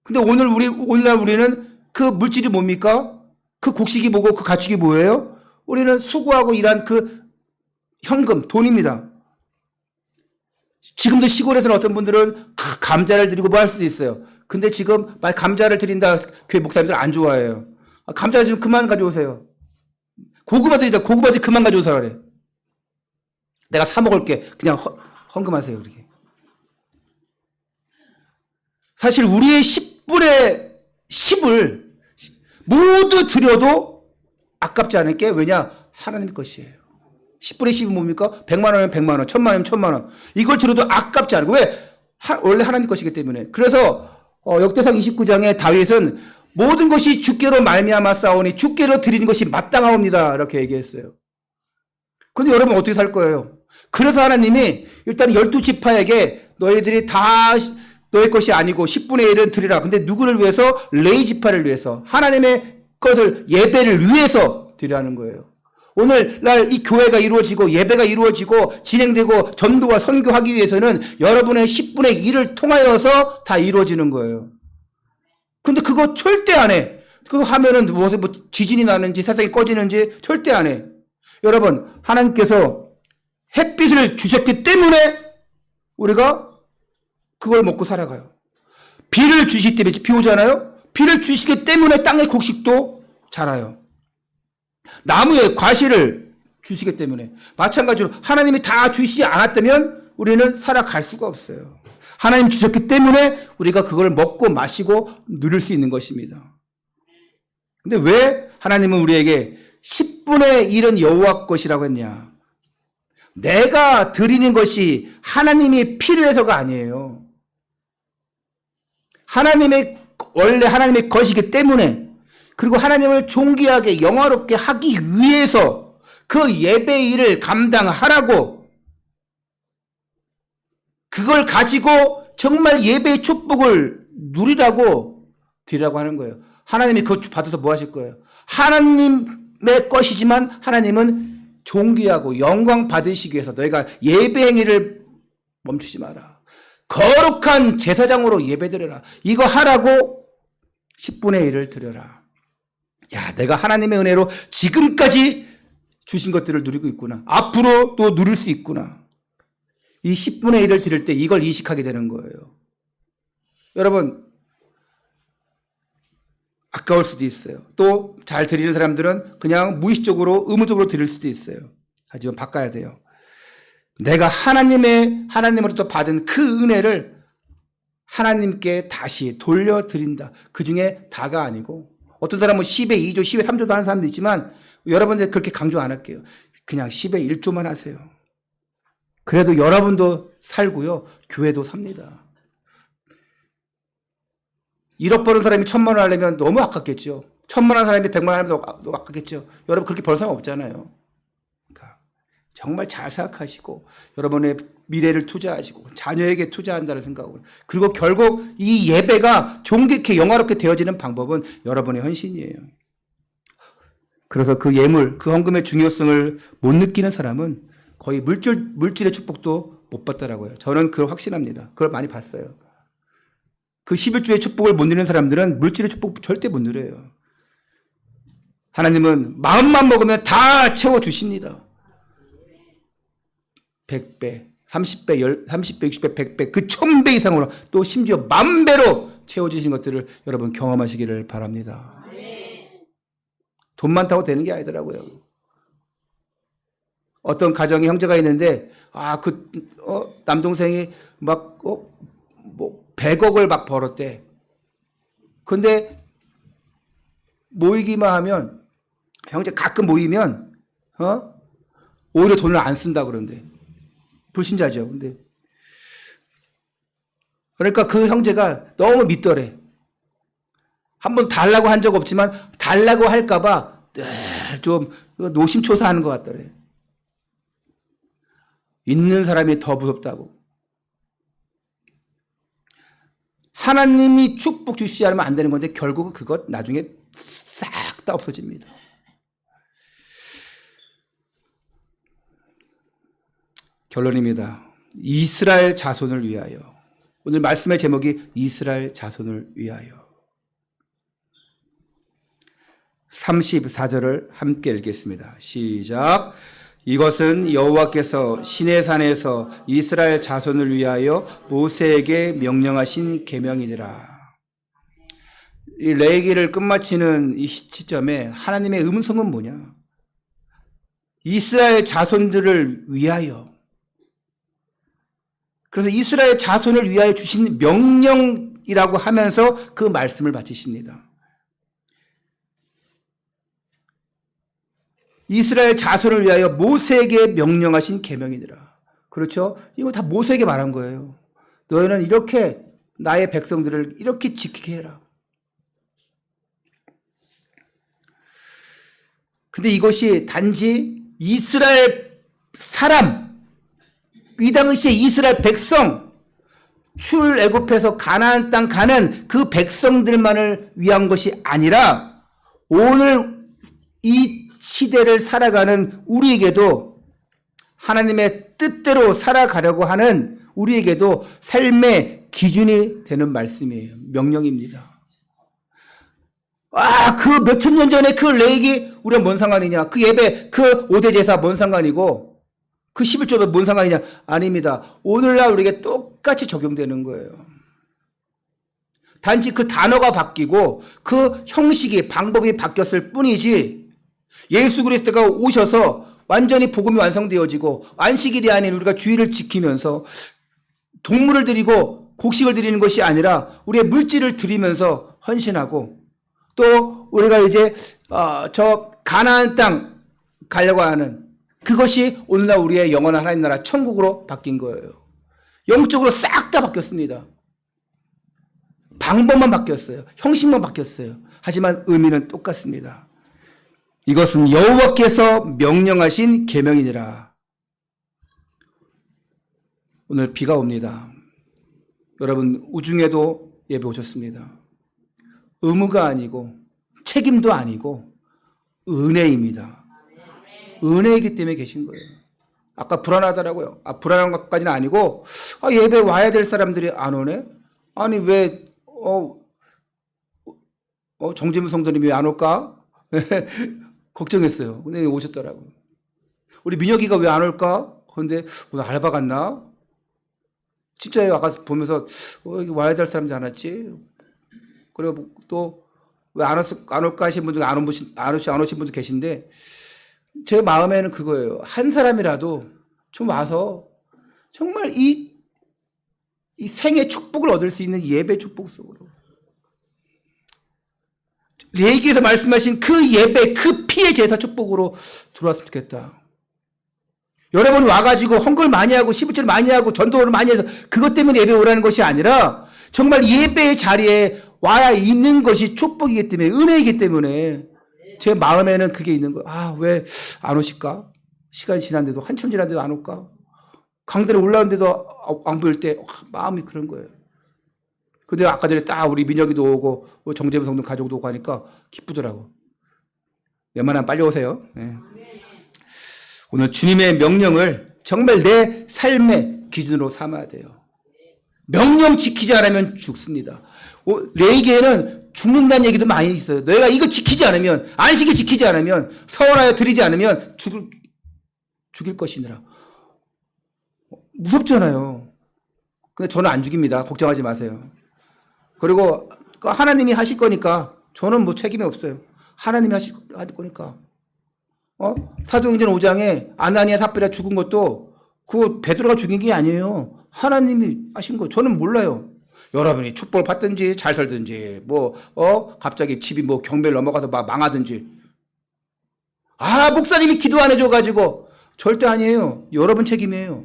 근데 오늘날 우리는 그 물질이 뭡니까? 그 곡식이 뭐고 그 가축이 뭐예요? 우리는 수고하고 일한 그 현금, 돈입니다. 지금도 시골에서는 어떤 분들은 감자를 드리고 뭐 할 수도 있어요. 근데 지금 감자를 드린다 교회 목사님들 안 좋아해요. 감자 좀 그만 가져오세요. 고구마 드리다 고구마 좀 그만 가져오세요. 그래. 내가 사 먹을게. 그냥 헌금하세요. 그렇게. 사실 우리의 10분의 10을 모두 드려도 아깝지 않을 게 왜냐? 하나님 것이에요. 10분의 10이 뭡니까? 100만 원이면 100만 원, 1000만 원이면 1000만 원. 이걸 들어도 아깝지 않고. 왜? 원래 하나님 것이기 때문에. 그래서 역대상 29장에 다윗은 모든 것이 주께로 말미암아 싸우니 주께로 드리는 것이 마땅하옵니다. 이렇게 얘기했어요. 그런데 여러분 어떻게 살 거예요? 그래서 하나님이 일단 12지파에게 너희들이 다 너의 것이 아니고 10분의 1은 드리라. 근데 누구를 위해서? 레위 지파를 위해서. 하나님의 것을 예배를 위해서 드리라는 거예요. 오늘날 이 교회가 이루어지고 예배가 이루어지고 진행되고 전도와 선교하기 위해서는 여러분의 10분의 1을 통하여서 다 이루어지는 거예요. 근데 그거 절대 안 해. 그거 하면은 뭐 지진이 나는지 세상이 꺼지는지 절대 안 해. 여러분, 하나님께서 햇빛을 주셨기 때문에 우리가 그걸 먹고 살아가요. 비를 주시기 때문에 비 오잖아요. 비를 주시기 때문에 땅의 곡식도 자라요. 나무의 과실을 주시기 때문에. 마찬가지로 하나님이 다 주시지 않았다면 우리는 살아갈 수가 없어요. 하나님 주셨기 때문에 우리가 그걸 먹고 마시고 누릴 수 있는 것입니다. 근데 왜 하나님은 우리에게 10분의 1은 여호와 것이라고 했냐? 내가 드리는 것이 하나님이 필요해서가 아니에요. 원래 하나님의 것이기 때문에, 그리고 하나님을 존귀하게 영화롭게 하기 위해서 그 예배 일을 감당하라고, 그걸 가지고 정말 예배의 축복을 누리라고 드리라고 하는 거예요. 하나님이 그것 받아서 뭐 하실 거예요? 하나님의 것이지만 하나님은 존귀하고 영광 받으시기 위해서 너희가 예배 행위를 멈추지 마라. 거룩한 제사장으로 예배드려라. 이거 하라고 10분의 1을 드려라. 야, 내가 하나님의 은혜로 지금까지 주신 것들을 누리고 있구나. 앞으로 또 누릴 수 있구나. 이 10분의 1을 드릴 때 이걸 인식하게 되는 거예요. 여러분, 아까울 수도 있어요. 또 잘 드리는 사람들은 그냥 무의식적으로 의무적으로 드릴 수도 있어요. 하지만 바꿔야 돼요. 내가 하나님으로부터 받은 그 은혜를 하나님께 다시 돌려드린다. 그 중에 다가 아니고, 어떤 사람은 10의 2조, 10의 3조도 하는 사람도 있지만 여러분들 그렇게 강조 안 할게요. 그냥 10의 1조만 하세요. 그래도 여러분도 살고요. 교회도 삽니다. 1억 버는 사람이 1000만 원 하려면 너무 아깝겠죠. 1000만 원 사람이 100만 원 하려면 너무 아깝겠죠. 여러분 그렇게 벌 사람 없잖아요. 그러니까 정말 잘 생각하시고 여러분의 미래를 투자하시고 자녀에게 투자한다는 생각으로, 그리고 결국 이 예배가 존귀케 영화롭게 되어지는 방법은 여러분의 헌신이에요. 그래서 그 예물, 그 헌금의 중요성을 못 느끼는 사람은 거의 물질의 축복도 못 받더라고요. 저는 그걸 확신합니다. 그걸 많이 봤어요. 그 11조의 축복을 못 누리는 사람들은 물질의 축복 절대 못 누려요. 하나님은 마음만 먹으면 다 채워주십니다. 100배, 30배, 30배, 60배, 100배, 그 1000배 이상으로 또 심지어 10,000배로 채워주신 것들을 여러분 경험하시기를 바랍니다. 돈 많다고 되는 게 아니더라고요. 어떤 가정에 형제가 있는데, 남동생이 막, 100억을 막 벌었대. 근데 모이기만 하면, 형제 가끔 모이면, 오히려 돈을 안 쓴다 그러는데. 불신자죠. 근데. 그러니까 그 형제가 너무 믿더래. 한번 달라고 한 적 없지만, 달라고 할까봐 늘 좀 노심초사하는 것 같더래. 있는 사람이 더 무섭다고. 하나님이 축복 주시지 않으면 안 되는 건데 결국은 그것 나중에 싹 다 없어집니다. 결론입니다. 이스라엘 자손을 위하여. 오늘 말씀의 제목이 이스라엘 자손을 위하여. 34절을 함께 읽겠습니다. 시작. 이것은 여호와께서 시내산에서 이스라엘 자손을 위하여 모세에게 명령하신 계명이니라. 이 레위기를 끝마치는 이 시점에 하나님의 음성은 뭐냐? 이스라엘 자손들을 위하여. 그래서 이스라엘 자손을 위하여 주신 명령이라고 하면서 그 말씀을 마치십니다. 이스라엘 자손을 위하여 모세에게 명령하신 계명이니라. 그렇죠? 이거 다 모세에게 말한 거예요. 너희는 이렇게 나의 백성들을 이렇게 지키게 해라. 근데 이것이 단지 이스라엘 사람, 이 당시에 이스라엘 백성, 출애굽해서 가나안 땅 가는 그 백성들만을 위한 것이 아니라 오늘 이 시대를 살아가는 우리에게도 하나님의 뜻대로 살아가려고 하는 우리에게도 삶의 기준이 되는 말씀이에요. 명령입니다. 그 몇천 년 전에 그 레위기 우리가 뭔 상관이냐? 그 예배, 그 5대 제사 뭔 상관이고 그 11조가 뭔 상관이냐? 아닙니다. 오늘날 우리에게 똑같이 적용되는 거예요. 단지 그 단어가 바뀌고 그 형식이 방법이 바뀌었을 뿐이지 예수 그리스도가 오셔서 완전히 복음이 완성되어지고 안식일이 아닌 우리가 주일을 지키면서 동물을 드리고 곡식을 드리는 것이 아니라 우리의 물질을 드리면서 헌신하고 또 우리가 이제 저 가나안 땅 가려고 하는 그것이 오늘날 우리의 영원한 하나님 나라 천국으로 바뀐 거예요. 영적으로 싹 다 바뀌었습니다. 방법만 바뀌었어요. 형식만 바뀌었어요. 하지만 의미는 똑같습니다. 이것은 여호와께서 명령하신 계명이니라. 오늘 비가 옵니다. 여러분 우중에도 예배 오셨습니다. 의무가 아니고 책임도 아니고 은혜입니다. 은혜이기 때문에 계신 거예요. 아까 불안하더라고요. 불안한 것까지는 아니고 예배 와야 될 사람들이 안 오네? 아니 왜 정재무 성도님이 왜 안 올까? 걱정했어요. 근데 오셨더라고요. 우리 민혁이가 왜 안 올까? 그런데 오늘 알바 갔나? 진짜 아까 보면서 여기 와야 될 사람들 안 왔지? 그리고 또 왜 안 올까 하신 분들 안 오신 분들 계신데 제 마음에는 그거예요. 한 사람이라도 좀 와서 정말 이 생의 축복을 얻을 수 있는 예배 축복 속으로 레위기에서 말씀하신 그 예배, 그 피의 제사 축복으로 들어왔으면 좋겠다. 여러분 와가지고 헌금을 많이 하고 11조를 많이 하고 전도를 많이 해서 그것 때문에 예배 오라는 것이 아니라 정말 예배의 자리에 와야 있는 것이 축복이기 때문에 은혜이기 때문에 제 마음에는 그게 있는 거예요. 왜 안 오실까? 시간이 지났는데도 한참 지났는데도 안 올까? 강단에 올라왔는데도 안 보일 때 마음이 그런 거예요. 근데 아까 전에 딱 우리 민혁이도 오고 정재무 성도 가족도 오고 하니까 기쁘더라고. 웬만하면 빨리 오세요. 네. 오늘 주님의 명령을 정말 내 삶의 기준으로 삼아야 돼요. 명령 지키지 않으면 죽습니다. 레위기에는 죽는다는 얘기도 많이 있어요. 너희가 이거 지키지 않으면, 안식일 지키지 않으면, 서원하여 드리지 않으면 죽일 것이니라. 무섭잖아요. 근데 저는 안 죽입니다. 걱정하지 마세요. 그리고 하나님이 하실 거니까 저는 뭐 책임이 없어요. 하나님이 하실 거니까. 사도행전 5장에 아나니아 삽비라 죽은 것도 그거 베드로가 죽인 게 아니에요. 하나님이 하신 거. 저는 몰라요. 여러분이 축복을 받든지 잘 살든지 갑자기 집이 뭐 경매를 넘어가서 막 망하든지. 목사님이 기도 안 해줘가지고. 절대 아니에요. 여러분 책임이에요.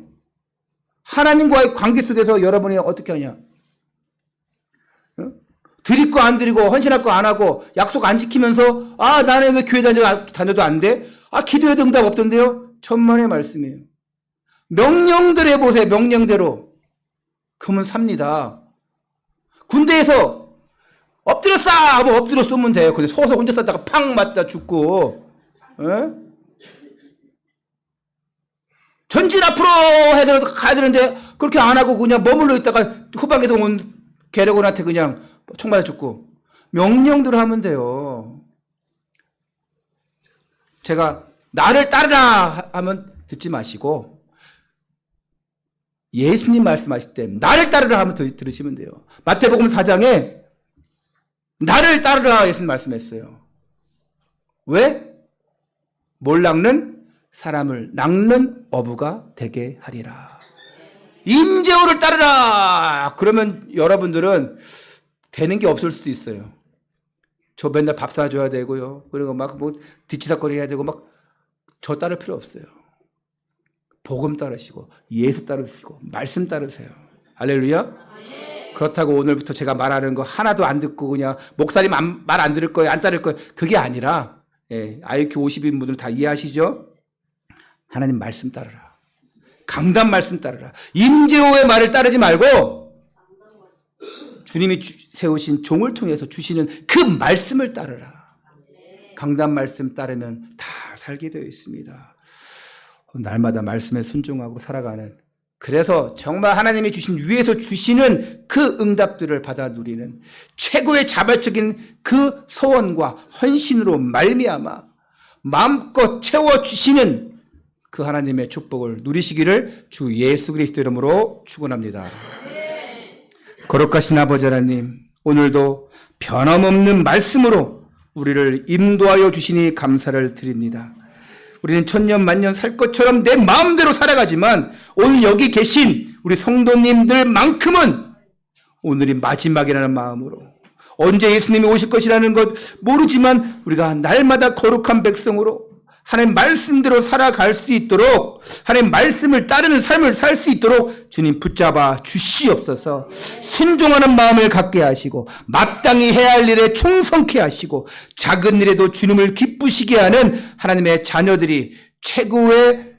하나님과의 관계 속에서 여러분이 어떻게 하냐. 드릴 거 안 드리고 헌신할 거 안 하고 약속 안 지키면서 나는 왜 교회 다녀도 안 돼? 기도해도 응답 없던데요? 천만의 말씀이에요. 명령대로 해보세요. 명령대로. 그러면 삽니다. 군대에서 엎드려 쏴! 하면 엎드려 쏘면 돼요. 근데 서서 혼자 쐈다가 팡 맞다 죽고. 전진 앞으로 가야 되는데 그렇게 안 하고 그냥 머물러 있다가 후방에서 온 괴뢰군한테 그냥 총 맞아 죽고. 명령대로 하면 돼요. 제가 나를 따르라 하면 듣지 마시고 예수님 말씀하실 때 나를 따르라 하면 들으시면 돼요. 마태복음 4장에 나를 따르라 예수님 말씀했어요. 왜? 뭘 낚는? 사람을 낚는 어부가 되게 하리라. 임재호를 따르라. 그러면 여러분들은 되는 게 없을 수도 있어요. 저 맨날 밥 사줘야 되고요. 그리고 막 뒤치다거리 해야 되고 저 따를 필요 없어요. 복음 따르시고 예수 따르시고 말씀 따르세요. 할렐루야. 그렇다고 오늘부터 제가 말하는 거 하나도 안 듣고 그냥 목사님 말 안 들을 거예요, 안 따를 거예요. 그게 아니라 IQ 50인 분들 다 이해하시죠? 하나님 말씀 따르라. 강단 말씀 따르라. 임재호의 말을 따르지 말고 주님이 세우신 종을 통해서 주시는 그 말씀을 따르라. 강단 말씀 따르면 다 살게 되어 있습니다. 날마다 말씀에 순종하고 살아가는, 그래서 정말 하나님이 주신 위에서 주시는 그 응답들을 받아 누리는 최고의 자발적인 그 소원과 헌신으로 말미암아 마음껏 채워주시는 그 하나님의 축복을 누리시기를 주 예수 그리스도 이름으로 축원합니다. 거룩하신 아버지 하나님, 오늘도 변함없는 말씀으로 우리를 인도하여 주시니 감사를 드립니다. 우리는 천년 만년 살 것처럼 내 마음대로 살아가지만 오늘 여기 계신 우리 성도님들만큼은 오늘이 마지막이라는 마음으로, 언제 예수님이 오실 것이라는 것 모르지만 우리가 날마다 거룩한 백성으로 하나님 말씀대로 살아갈 수 있도록, 하나님 말씀을 따르는 삶을 살 수 있도록 주님 붙잡아 주시옵소서. 순종하는 마음을 갖게 하시고 마땅히 해야 할 일에 충성케 하시고 작은 일에도 주님을 기쁘시게 하는 하나님의 자녀들이 최고의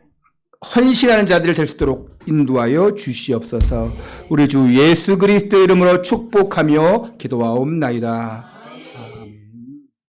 헌신하는 자들이 될 수 있도록 인도하여 주시옵소서. 우리 주 예수 그리스도 이름으로 축복하며 기도하옵나이다.